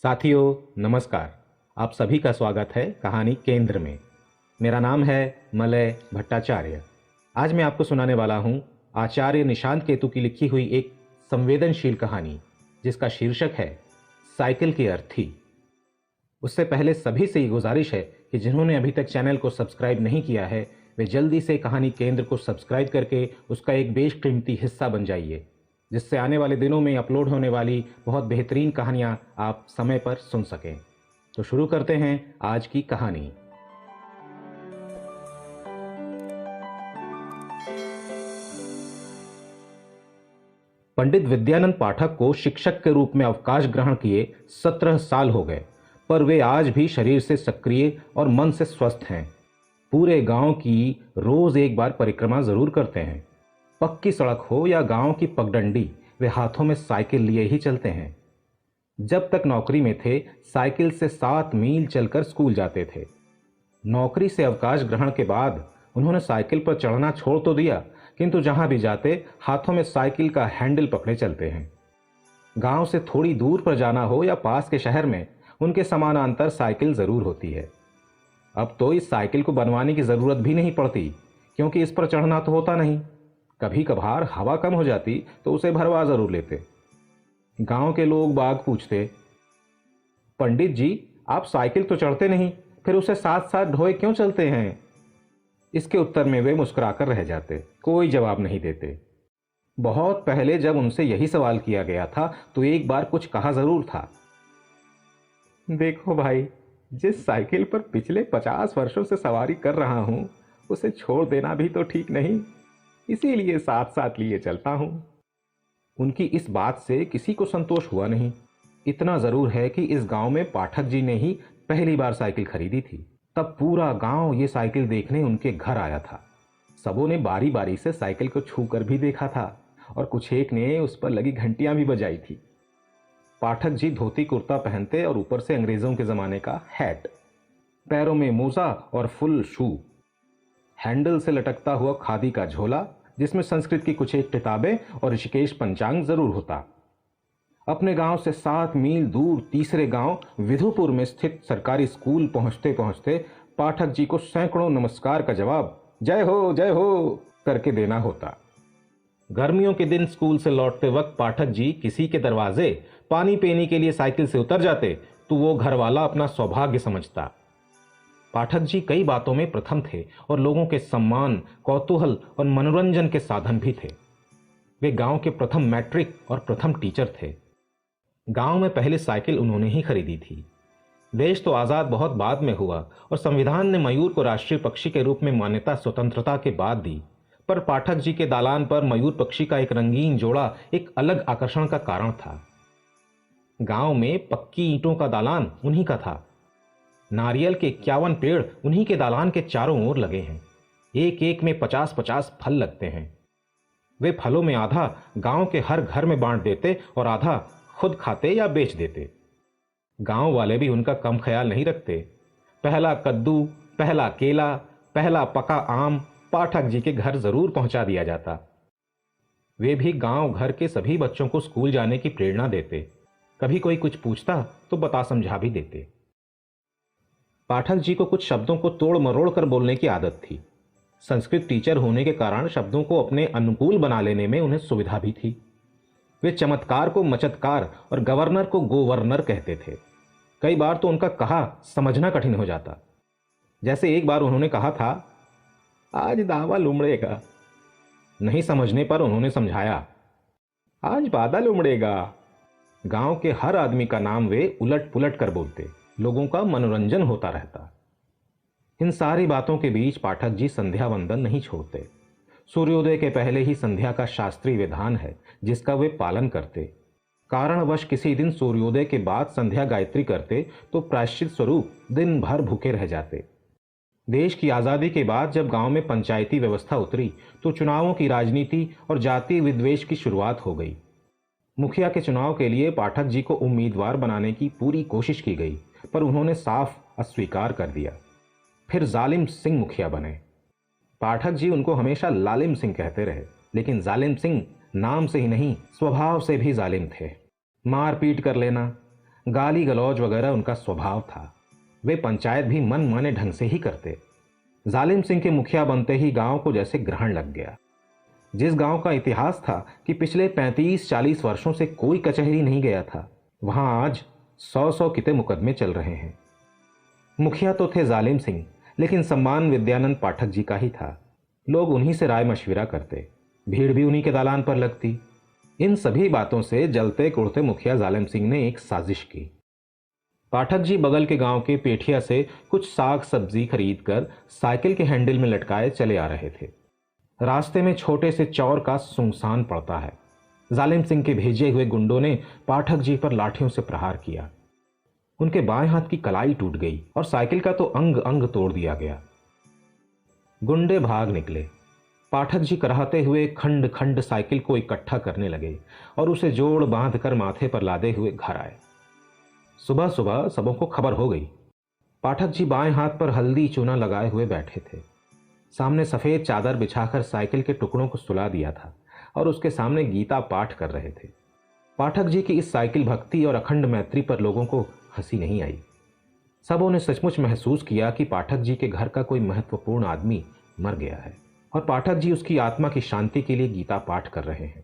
साथियों नमस्कार। आप सभी का स्वागत है कहानी केंद्र में। मेरा नाम है मलय भट्टाचार्य। आज मैं आपको सुनाने वाला हूँ आचार्य निशांत केतु की लिखी हुई एक संवेदनशील कहानी जिसका शीर्षक है साइकिल की अर्थी। उससे पहले सभी से ये गुजारिश है कि जिन्होंने अभी तक चैनल को सब्सक्राइब नहीं किया है वे जल्दी से कहानी केंद्र को सब्सक्राइब करके उसका एक बेशकीमती हिस्सा बन जाइए, जिससे आने वाले दिनों में अपलोड होने वाली बहुत बेहतरीन कहानियां आप समय पर सुन सकें। तो शुरू करते हैं आज की कहानी। पंडित विद्यानंद पाठक को शिक्षक के रूप में अवकाश ग्रहण किए 17 साल हो गए, पर वे आज भी शरीर से सक्रिय और मन से स्वस्थ हैं। पूरे गांव की रोज एक बार परिक्रमा जरूर करते हैं। पक्की सड़क हो या गांव की पगडंडी, वे हाथों में साइकिल लिए ही चलते हैं। जब तक नौकरी में थे साइकिल से 7 मील चलकर स्कूल जाते थे। नौकरी से अवकाश ग्रहण के बाद उन्होंने साइकिल पर चढ़ना छोड़ तो दिया, किंतु जहां भी जाते हाथों में साइकिल का हैंडल पकड़े चलते हैं। गांव से थोड़ी दूर पर जाना हो या पास के शहर में, उनके समानांतर साइकिल जरूर होती है। अब तो इस साइकिल को बनवाने की जरूरत भी नहीं पड़ती, क्योंकि इस पर चढ़ना तो होता नहीं। कभी कभार हवा कम हो जाती तो उसे भरवा जरूर लेते। गांव के लोग बाग पूछते, पंडित जी आप साइकिल तो चढ़ते नहीं, फिर उसे साथ साथ ढोए क्यों चलते हैं? इसके उत्तर में वे मुस्कुराकर रह जाते, कोई जवाब नहीं देते। बहुत पहले जब उनसे यही सवाल किया गया था तो एक बार कुछ कहा जरूर था, देखो भाई, जिस साइकिल पर पिछले 50 वर्षों से सवारी कर रहा हूं उसे छोड़ देना भी तो ठीक नहीं, इसीलिए साथ साथ लिए चलता हूं। उनकी इस बात से किसी को संतोष हुआ नहीं। इतना जरूर है कि इस गांव में पाठक जी ने ही पहली बार साइकिल खरीदी थी। तब पूरा गांव ये साइकिल देखने उनके घर आया था। सबों ने बारी बारी से साइकिल को छू कर भी देखा था और कुछ एक ने उस पर लगी घंटियां भी बजाई थी। पाठक जी धोती कुर्ता पहनते और ऊपर से अंग्रेजों के जमाने का हैट, पैरों में मोजा और फुल शू, हैंडल से लटकता हुआ खादी का झोला जिसमें संस्कृत की कुछ एक किताबें और ऋषिकेश पंचांग जरूर होता। अपने गांव से 7 मील दूर तीसरे गांव विधुपुर में स्थित सरकारी स्कूल पहुंचते पहुंचते पाठक जी को सैकड़ों नमस्कार का जवाब जय हो करके देना होता। गर्मियों के दिन स्कूल से लौटते वक्त पाठक जी किसी के दरवाजे पानी पीने के लिए साइकिल से उतर जाते तो वो घर वाला अपना सौभाग्य समझता। पाठक जी कई बातों में प्रथम थे और लोगों के सम्मान, कौतूहल और मनोरंजन के साधन भी थे। वे गांव के प्रथम मैट्रिक और प्रथम टीचर थे। गांव में पहले साइकिल उन्होंने ही खरीदी थी। देश तो आजाद बहुत बाद में हुआ और संविधान ने मयूर को राष्ट्रीय पक्षी के रूप में मान्यता स्वतंत्रता के बाद दी, पर पाठक जी के दालान पर मयूर पक्षी का एक रंगीन जोड़ा एक अलग आकर्षण का कारण था। गांव में पक्की ईंटों का दालान उन्हीं का था। नारियल के 51 पेड़ उन्हीं के दालान के चारों ओर लगे हैं। एक एक में 50-50 फल लगते हैं। वे फलों में आधा गांव के हर घर में बांट देते और आधा खुद खाते या बेच देते। गांव वाले भी उनका कम ख्याल नहीं रखते। पहला कद्दू, पहला केला, पहला पका आम पाठक जी के घर जरूर पहुंचा दिया जाता। वे भी गांव घर के सभी बच्चों को स्कूल जाने की प्रेरणा देते। कभी कोई कुछ पूछता तो बता समझा भी देते। पाठक जी को कुछ शब्दों को तोड़ मरोड़ कर बोलने की आदत थी। संस्कृत टीचर होने के कारण शब्दों को अपने अनुकूल बना लेने में उन्हें सुविधा भी थी। वे चमत्कार को मचत्कार और गवर्नर को गोवर्नर कहते थे। कई बार तो उनका कहा समझना कठिन हो जाता। जैसे एक बार उन्होंने कहा था, आज दावा उमड़ेगा। नहीं समझने पर उन्होंने समझाया, आज बादल उमड़ेगा। गांव के हर आदमी का नाम वे उलट पुलट कर बोलते। लोगों का मनोरंजन होता रहता। इन सारी बातों के बीच पाठक जी संध्या वंदन नहीं छोड़ते। सूर्योदय के पहले ही संध्या का शास्त्रीय विधान है जिसका वे पालन करते। कारणवश किसी दिन सूर्योदय के बाद संध्या गायत्री करते तो प्रायश्चित स्वरूप दिन भर भूखे रह जाते। देश की आज़ादी के बाद जब गांव में पंचायती व्यवस्था उतरी तो चुनावों की राजनीति और जातीय विद्वेष की शुरुआत हो गई। मुखिया के चुनाव के लिए पाठक जी को उम्मीदवार बनाने की पूरी कोशिश की गई, पर उन्होंने साफ अस्वीकार कर दिया। फिर जालिम सिंह मुखिया बने। पाठक जी उनको हमेशा लालिम सिंह कहते रहे, लेकिन जालिम सिंह नाम से ही नहीं स्वभाव से भी जालिम थे। मारपीट कर लेना, गाली गलौज वगैरह उनका स्वभाव था। वे पंचायत भी मन माने ढंग से ही करते। जालिम सिंह के मुखिया बनते ही गांव को जैसे ग्रहण लग गया। जिस गांव का इतिहास था कि पिछले 35-40 वर्षों से कोई कचहरी नहीं गया था, वहां आज 100-100 किते मुकदमे चल रहे हैं। मुखिया तो थे जालिम सिंह, लेकिन सम्मान विद्यानंद पाठक जी का ही था। लोग उन्हीं से राय मशविरा करते, भीड़ भी उन्हीं के दालान पर लगती। इन सभी बातों से जलते कुड़ते मुखिया जालिम सिंह ने एक साजिश की। पाठक जी बगल के गांव के पेठिया से कुछ साग सब्जी खरीद कर साइकिल के हैंडल में लटकाए चले आ रहे थे। रास्ते में छोटे से चौर का सुनसान पड़ता है। जालिम सिंह के भेजे हुए गुंडों ने पाठक जी पर लाठियों से प्रहार किया। उनके बाएं हाथ की कलाई टूट गई और साइकिल का तो अंग अंग तोड़ दिया गया। गुंडे भाग निकले। पाठक जी कराहते हुए खंड खंड साइकिल को इकट्ठा करने लगे और उसे जोड़ बांध कर माथे पर लादे हुए घर आए। सुबह सुबह सबों को खबर हो गई। पाठक जी बाएं हाथ पर हल्दी चूना लगाए हुए बैठे थे। सामने सफेद चादर बिछाकर साइकिल के टुकड़ों को सुला दिया था और उसके सामने गीता पाठ कर रहे थे। पाठक जी की इस साइकिल भक्ति और अखंड मैत्री पर लोगों को हंसी नहीं आई। सबों ने सचमुच महसूस किया कि पाठक जी के घर का कोई महत्वपूर्ण आदमी मर गया है और पाठक जी उसकी आत्मा की शांति के लिए गीता पाठ कर रहे हैं।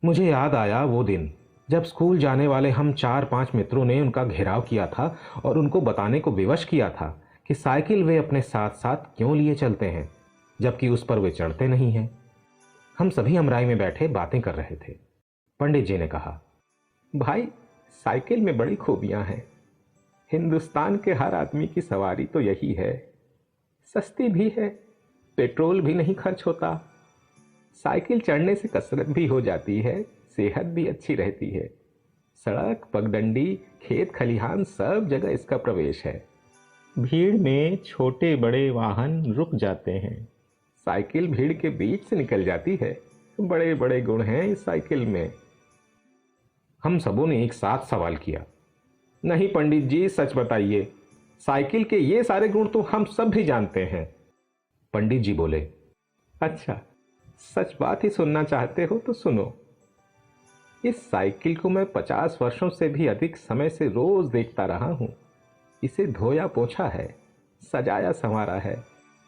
मुझे याद आया वो दिन जब स्कूल जाने वाले हम 4-5 मित्रों ने उनका घेराव किया था और उनको बताने को विवश किया था कि साइकिल वे अपने साथ साथ क्यों लिए चलते हैं, जबकि उस पर वे चढ़ते नहीं हैं। हम सभी अमराई में बैठे बातें कर रहे थे। पंडित जी ने कहा, भाई साइकिल में बड़ी खूबियां हैं। हिंदुस्तान के हर आदमी की सवारी तो यही है। सस्ती भी है, पेट्रोल भी नहीं खर्च होता, साइकिल चढ़ने से कसरत भी हो जाती है, सेहत भी अच्छी रहती है। सड़क, पगडंडी, खेत खलिहान सब जगह इसका प्रवेश है। भीड़ में छोटे बड़े वाहन रुक जाते हैं, साइकिल भीड़ के बीच से निकल जाती है। बड़े बड़े गुण हैं इस साइकिल में। हम सबों ने एक साथ सवाल किया, नहीं पंडित जी सच बताइए, साइकिल के ये सारे गुण तो हम सब भी जानते हैं। पंडित जी बोले, अच्छा सच बात ही सुनना चाहते हो तो सुनो। इस साइकिल को मैं 50 वर्षों से भी अधिक समय से रोज देखता रहा हूं। इसे धोया पोछा है, सजाया संवारा है।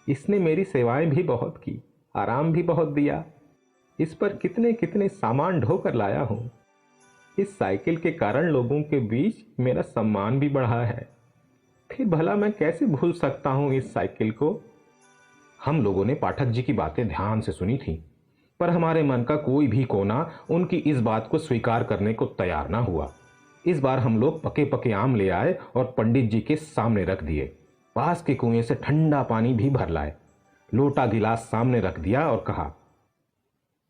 इसने मेरी सेवाएं भी बहुत की, आराम भी बहुत दिया। इस पर कितने कितने सामान ढोकर लाया हूं। इस साइकिल के कारण लोगों के बीच मेरा सम्मान भी बढ़ा है। फिर भला मैं कैसे भूल सकता हूं इस साइकिल को। हम लोगों ने पाठक जी की बातें ध्यान से सुनी थी, पर हमारे मन का कोई भी कोना उनकी इस बात को स्वीकार करने को तैयार ना हुआ। इस बार हम लोग पके पके आम ले आए और पंडित जी के सामने रख दिए। पास के कुएं से ठंडा पानी भी भर लाए। लोटा गिलास सामने रख दिया और कहा,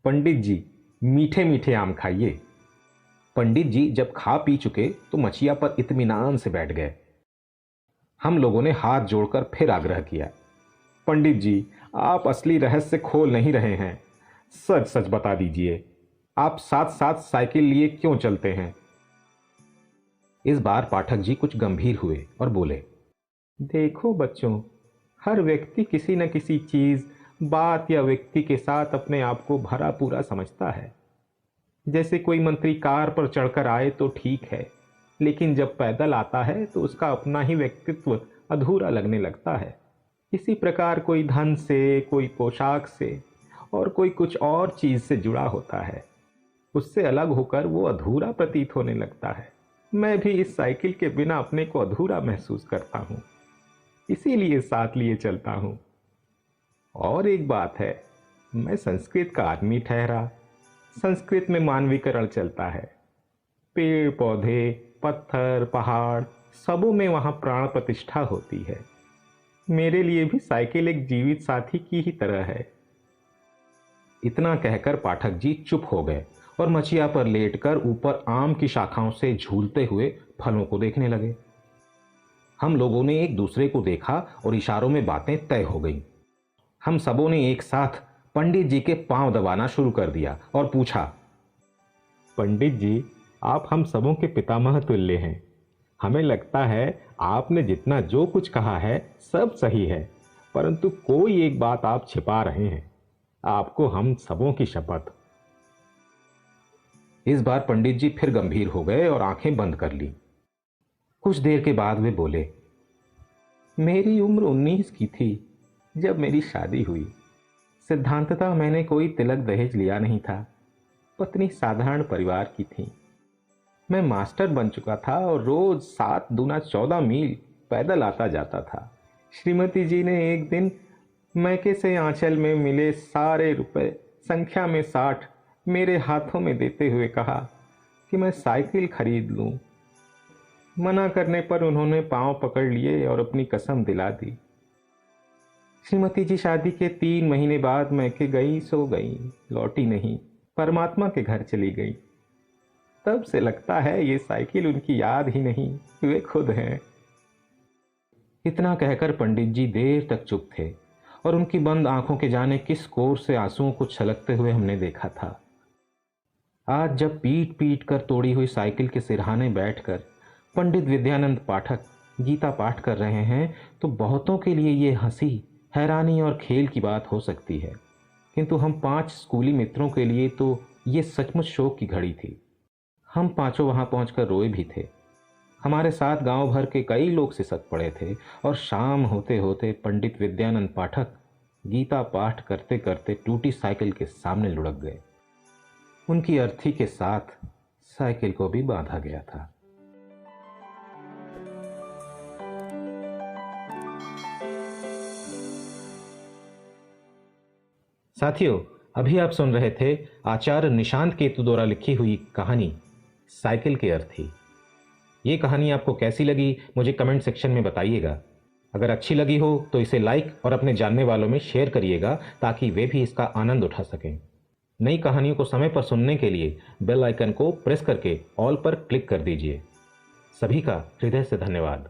पंडित जी मीठे मीठे आम खाइए। पंडित जी जब खा पी चुके तो मछिया पर इत्मीनान से बैठ गए। हम लोगों ने हाथ जोड़कर फिर आग्रह किया, पंडित जी आप असली रहस्य खोल नहीं रहे हैं, सच सच बता दीजिए, आप साथ साथ साइकिल लिए क्यों चलते हैं। इस बार पाठक जी कुछ गंभीर हुए और बोले, देखो बच्चों, हर व्यक्ति किसी न किसी चीज, बात या व्यक्ति के साथ अपने आप को भरा पूरा समझता है। जैसे कोई मंत्री कार पर चढ़कर आए तो ठीक है, लेकिन जब पैदल आता है तो उसका अपना ही व्यक्तित्व अधूरा लगने लगता है। इसी प्रकार कोई धन से, कोई पोशाक से और कोई कुछ और चीज से जुड़ा होता है, उससे अलग होकर वो अधूरा प्रतीत होने लगता है। मैं भी इस साइकिल के बिना अपने को अधूरा महसूस करता हूँ, इसीलिए साथ लिए चलता हूँ। और एक बात है, मैं संस्कृत का आदमी ठहरा। संस्कृत में मानवीकरण चलता है। पेड़ पौधे, पत्थर, पहाड़ सबों में वहाँ प्राण प्रतिष्ठा होती है। मेरे लिए भी साइकिल एक जीवित साथी की ही तरह है। इतना कहकर पाठक जी चुप हो गए और मचिया पर लेटकर ऊपर आम की शाखाओं से झूलते हुए फलों को देखने लगे। हम लोगों ने एक दूसरे को देखा और इशारों में बातें तय हो गईं। हम सबों ने एक साथ पंडित जी के पांव दबाना शुरू कर दिया और पूछा, पंडित जी आप हम सबों के पितामह तुल्य हैं। हमें लगता है आपने जितना जो कुछ कहा है सब सही है, परंतु कोई एक बात आप छिपा रहे हैं। आपको हम सबों की शपथ। इस बार पंडित जी फिर गंभीर हो गए और आंखें बंद कर ली। कुछ देर के बाद वे बोले, मेरी उम्र 19 की थी जब मेरी शादी हुई। सिद्धांततः मैंने कोई तिलक दहेज लिया नहीं था। पत्नी साधारण परिवार की थी। मैं मास्टर बन चुका था और रोज 7 दूना 14 मील पैदल आता जाता था। श्रीमती जी ने एक दिन मैके से आंचल में मिले सारे रुपए, संख्या में 60, मेरे हाथों में देते हुए कहा कि मैं साइकिल खरीद लूं। मना करने पर उन्होंने पांव पकड़ लिए और अपनी कसम दिला दी। श्रीमती जी शादी के 3 महीने बाद मैके गई सो गई, लौटी नहीं, परमात्मा के घर चली गई। तब से लगता है ये साइकिल उनकी याद ही नहीं, वे खुद हैं। इतना कहकर पंडित जी देर तक चुप थे और उनकी बंद आंखों के जाने किस कोर से आंसुओं को छलकते हुए हमने देखा था। आज जब पीट पीट कर तोड़ी हुई साइकिल के सिरहाने बैठकर पंडित विद्यानंद पाठक गीता पाठ कर रहे हैं तो बहुतों के लिए ये हंसी, हैरानी और खेल की बात हो सकती है, किंतु हम 5 स्कूली मित्रों के लिए तो ये सचमुच शोक की घड़ी थी। हम पांचों वहां पहुंचकर रोए भी थे। हमारे साथ गांव भर के कई लोग सिसक पड़े थे और शाम होते होते पंडित विद्यानंद पाठक गीता पाठ करते करते टूटी साइकिल के सामने लुढ़क गए। उनकी अर्थी के साथ साइकिल को भी बांधा गया था। साथियों, अभी आप सुन रहे थे आचार्य निशांत केतु द्वारा लिखी हुई कहानी साइकिल के अर्थी। ये कहानी आपको कैसी लगी मुझे कमेंट सेक्शन में बताइएगा। अगर अच्छी लगी हो तो इसे लाइक और अपने जानने वालों में शेयर करिएगा ताकि वे भी इसका आनंद उठा सकें। नई कहानियों को समय पर सुनने के लिए बेल आइकन को प्रेस करके ऑल पर क्लिक कर दीजिए। सभी का हृदय से धन्यवाद।